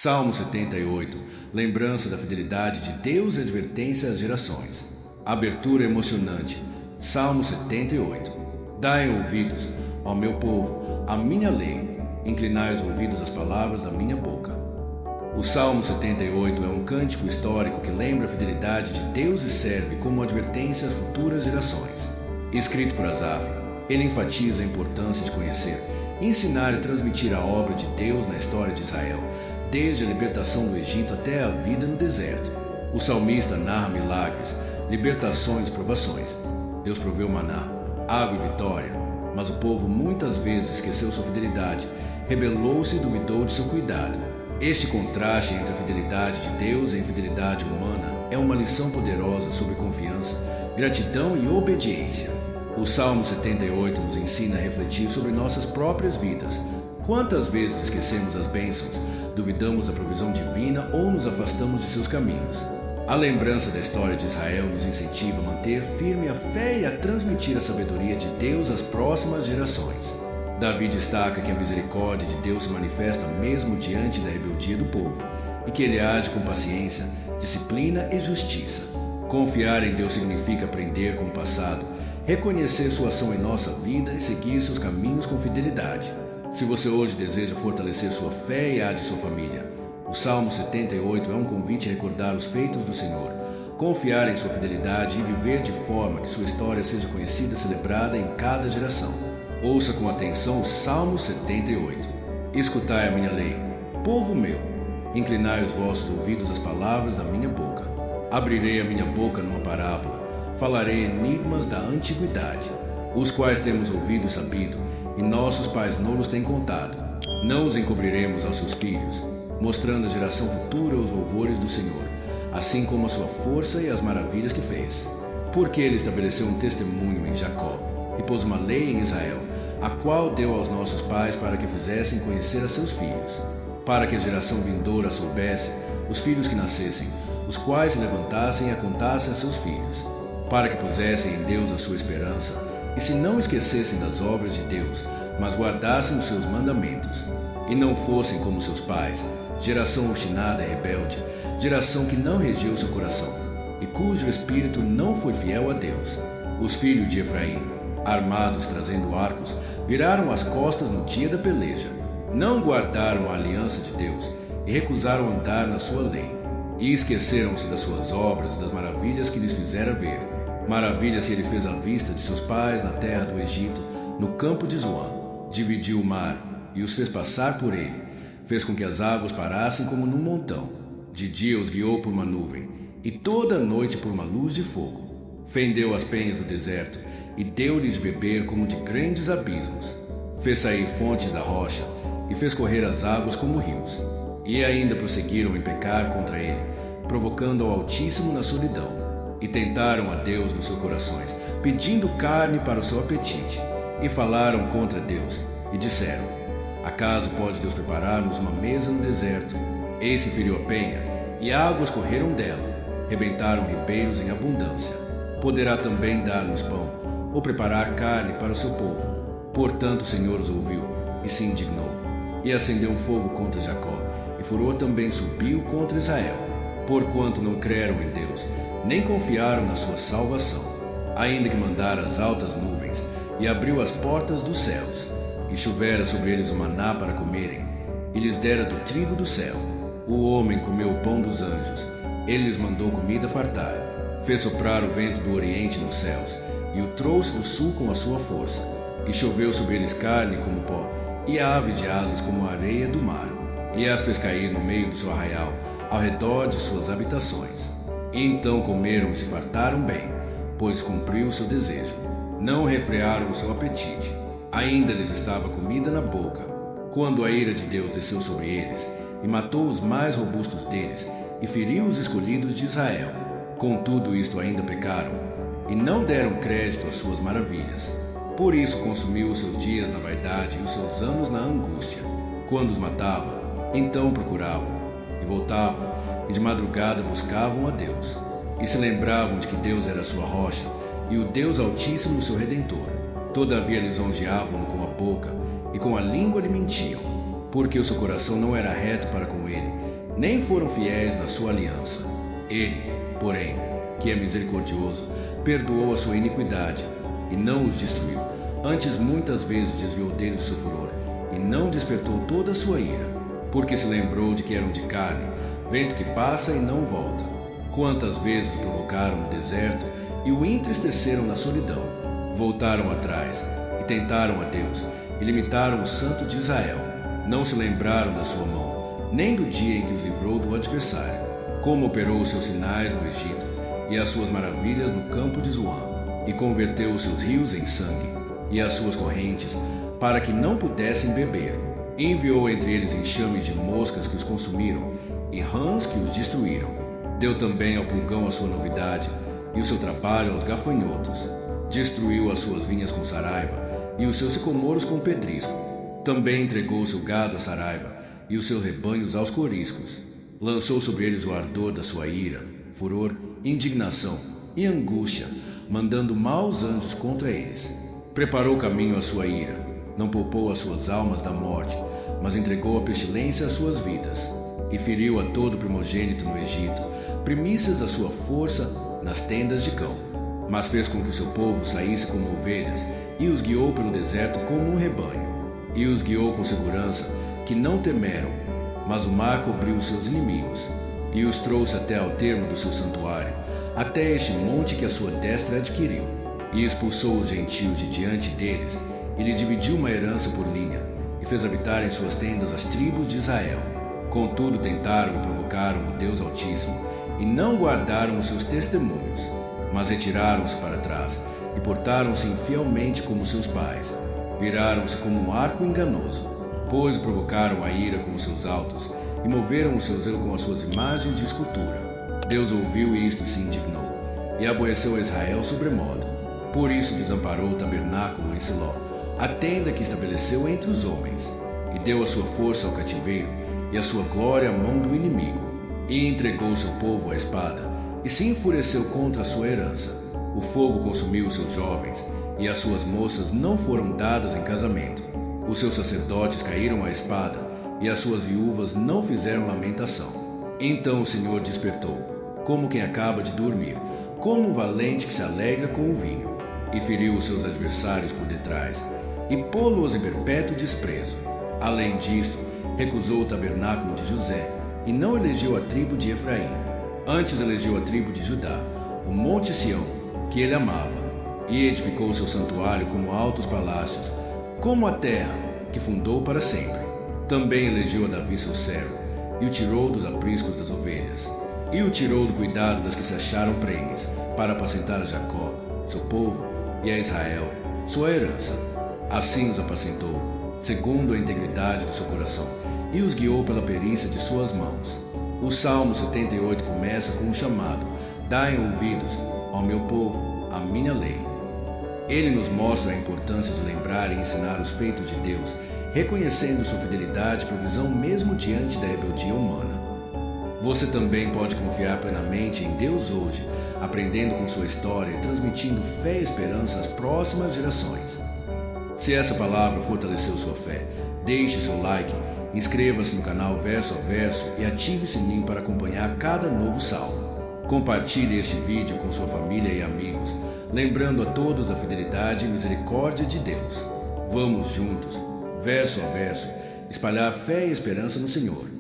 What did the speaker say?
Salmo 78. Lembrança da fidelidade de Deus e advertência às gerações. Abertura emocionante. Salmo 78. Dai ouvidos, ó meu povo, à minha lei. Inclinai os ouvidos às palavras da minha boca. O Salmo 78 é um cântico histórico que lembra a fidelidade de Deus e serve como advertência às futuras gerações. Escrito por Asaf, ele enfatiza a importância de conhecer, ensinar e transmitir a obra de Deus na história de Israel, desde a libertação do Egito até a vida no deserto. O salmista narra milagres, libertações e provações. Deus proveu maná, água e vitória, mas o povo muitas vezes esqueceu sua fidelidade, rebelou-se e duvidou de seu cuidado. Este contraste entre a fidelidade de Deus e a infidelidade humana é uma lição poderosa sobre confiança, gratidão e obediência. O Salmo 78 nos ensina a refletir sobre nossas próprias vidas. Quantas vezes esquecemos as bênçãos, duvidamos da provisão divina ou nos afastamos de seus caminhos? A lembrança da história de Israel nos incentiva a manter firme a fé e a transmitir a sabedoria de Deus às próximas gerações. Davi destaca que a misericórdia de Deus se manifesta mesmo diante da rebeldia do povo e que ele age com paciência, disciplina e justiça. Confiar em Deus significa aprender com o passado, reconhecer sua ação em nossa vida e seguir seus caminhos com fidelidade. Se você hoje deseja fortalecer sua fé e a de sua família, o Salmo 78 é um convite a recordar os feitos do Senhor, confiar em sua fidelidade e viver de forma que sua história seja conhecida e celebrada em cada geração. Ouça com atenção o Salmo 78. Escutai a minha lei, povo meu, inclinai os vossos ouvidos às palavras da minha boca. Abrirei a minha boca numa parábola, falarei enigmas da antiguidade, os quais temos ouvido e sabido, e nossos pais nos têm contado. Não os encobriremos aos seus filhos, mostrando à geração futura os louvores do Senhor, assim como a sua força e as maravilhas que fez. Porque ele estabeleceu um testemunho em Jacó, e pôs uma lei em Israel, a qual deu aos nossos pais para que fizessem conhecer a seus filhos, para que a geração vindoura soubesse, os filhos que nascessem, os quais se levantassem e a contassem a seus filhos, para que pusessem em Deus a sua esperança, e se não esquecessem das obras de Deus, mas guardassem os seus mandamentos, e não fossem como seus pais, geração obstinada e rebelde, geração que não regeu seu coração, e cujo espírito não foi fiel a Deus. Os filhos de Efraim, armados trazendo arcos, viraram as costas no dia da peleja. Não guardaram a aliança de Deus e recusaram andar na sua lei. E esqueceram-se das suas obras e das maravilhas que lhes fizera ver. Maravilhas que ele fez à vista de seus pais na terra do Egito, no campo de Zoan. Dividiu o mar e os fez passar por ele. Fez com que as águas parassem como num montão. De dia os guiou por uma nuvem e toda a noite por uma luz de fogo. Fendeu as penhas do deserto e deu-lhes beber como de grandes abismos. Fez sair fontes da rocha e fez correr as águas como rios. E ainda prosseguiram em pecar contra ele, provocando ao Altíssimo na solidão. E tentaram a Deus nos seus corações, pedindo carne para o seu apetite. E falaram contra Deus, e disseram: acaso pode Deus preparar-nos uma mesa no deserto? Eis que feriu a penha, e águas correram dela, rebentaram ribeiros em abundância. Poderá também dar-nos pão, ou preparar carne para o seu povo. Portanto o Senhor os ouviu, e se indignou, e acendeu um fogo contra Jacó, e furor também subiu contra Israel, porquanto não creram em Deus, nem confiaram na sua salvação, ainda que mandara as altas nuvens, e abriu as portas dos céus, e chovera sobre eles o maná para comerem, e lhes dera do trigo do céu. O homem comeu o pão dos anjos, ele lhes mandou comida fartar, fez soprar o vento do oriente nos céus, e o trouxe do sul com a sua força, e choveu sobre eles carne como pó, e aves de asas como a areia do mar, e as fez cair no meio do seu arraial, ao redor de suas habitações. E então comeram e se fartaram bem, pois cumpriu o seu desejo. Não refrearam o seu apetite, ainda lhes estava comida na boca, quando a ira de Deus desceu sobre eles, e matou os mais robustos deles, e feriu os escolhidos de Israel. Contudo isto ainda pecaram, e não deram crédito às suas maravilhas. Por isso consumiu os seus dias na vaidade e os seus anos na angústia. Quando os matava, então procuravam, e voltavam, e de madrugada buscavam a Deus. E se lembravam de que Deus era a sua rocha, e o Deus Altíssimo seu Redentor. Todavia lisonjeavam-no com a boca, e com a língua lhe mentiam, porque o seu coração não era reto para com ele, nem foram fiéis na sua aliança. Ele, porém, que é misericordioso, perdoou a sua iniquidade e não os destruiu. Antes muitas vezes desviou deles o seu furor e não despertou toda a sua ira, porque se lembrou de que eram de carne, vento que passa e não volta. Quantas vezes o provocaram no deserto e o entristeceram na solidão. Voltaram atrás e tentaram a Deus e limitaram o Santo de Israel. Não se lembraram da sua mão, nem do dia em que os livrou do adversário, como operou os seus sinais no Egito e as suas maravilhas no campo de Zoan, e converteu os seus rios em sangue e as suas correntes para que não pudessem beber. Enviou entre eles enxames de moscas que os consumiram e rãs que os destruíram. Deu também ao pulgão a sua novidade e o seu trabalho aos gafanhotos. Destruiu as suas vinhas com saraiva e os seus sicomoros com pedrisco. Também entregou o seu gado à saraiva e os seus rebanhos aos coriscos. Lançou sobre eles o ardor da sua ira, furor, indignação e angústia, mandando maus anjos contra eles. Preparou caminho à sua ira, não poupou as suas almas da morte, mas entregou a pestilência às suas vidas, e feriu a todo primogênito no Egito, primícias da sua força nas tendas de cão. Mas fez com que o seu povo saísse como ovelhas, e os guiou pelo deserto como um rebanho. E os guiou com segurança, que não temeram, mas o mar cobriu os seus inimigos, e os trouxe até ao termo do seu santuário, até este monte que a sua destra adquiriu. E expulsou os gentios de diante deles, e lhe dividiu uma herança por linha, e fez habitar em suas tendas as tribos de Israel. Contudo tentaram e provocaram o Deus Altíssimo, e não guardaram os seus testemunhos, mas retiraram-se para trás, e portaram-se infielmente como seus pais. Viraram-se como um arco enganoso, pois provocaram a ira com os seus altos, e moveram o seu zelo com as suas imagens de escultura. Deus ouviu isto e se indignou, e aborreceu a Israel sobremodo. Por isso desamparou o tabernáculo em Siló, a tenda que estabeleceu entre os homens, e deu a sua força ao cativeiro, e a sua glória à mão do inimigo, e entregou seu povo à espada, e se enfureceu contra a sua herança. O fogo consumiu os seus jovens, e as suas moças não foram dadas em casamento. Os seus sacerdotes caíram à espada, e as suas viúvas não fizeram lamentação. Então o Senhor despertou, como quem acaba de dormir, como um valente que se alegra com o vinho, e feriu os seus adversários por detrás, e pô-los em perpétuo desprezo. Além disto, recusou o tabernáculo de José, e não elegeu a tribo de Efraim. Antes elegeu a tribo de Judá, o monte Sião, que ele amava, e edificou seu santuário como altos palácios, como a terra, que fundou para sempre. Também elegeu a Davi seu servo, e o tirou dos apriscos das ovelhas, e o tirou do cuidado das que se acharam prenhes, para apacentar a Jacó, seu povo, e a Israel, sua herança. Assim os apacentou, segundo a integridade do seu coração, e os guiou pela perícia de suas mãos. O Salmo 78 começa com um chamado: Dai ouvidos, ó meu povo, a minha lei. Ele nos mostra a importância de lembrar e ensinar os feitos de Deus, reconhecendo sua fidelidade e provisão mesmo diante da rebeldia humana. Você também pode confiar plenamente em Deus hoje, aprendendo com sua história e transmitindo fé e esperança às próximas gerações. Se essa palavra fortaleceu sua fé, deixe seu like, inscreva-se no canal Verso a Verso e ative o sininho para acompanhar cada novo salmo. Compartilhe este vídeo com sua família e amigos, lembrando a todos da fidelidade e misericórdia de Deus. Vamos juntos, verso a verso, espalhar fé e esperança no Senhor.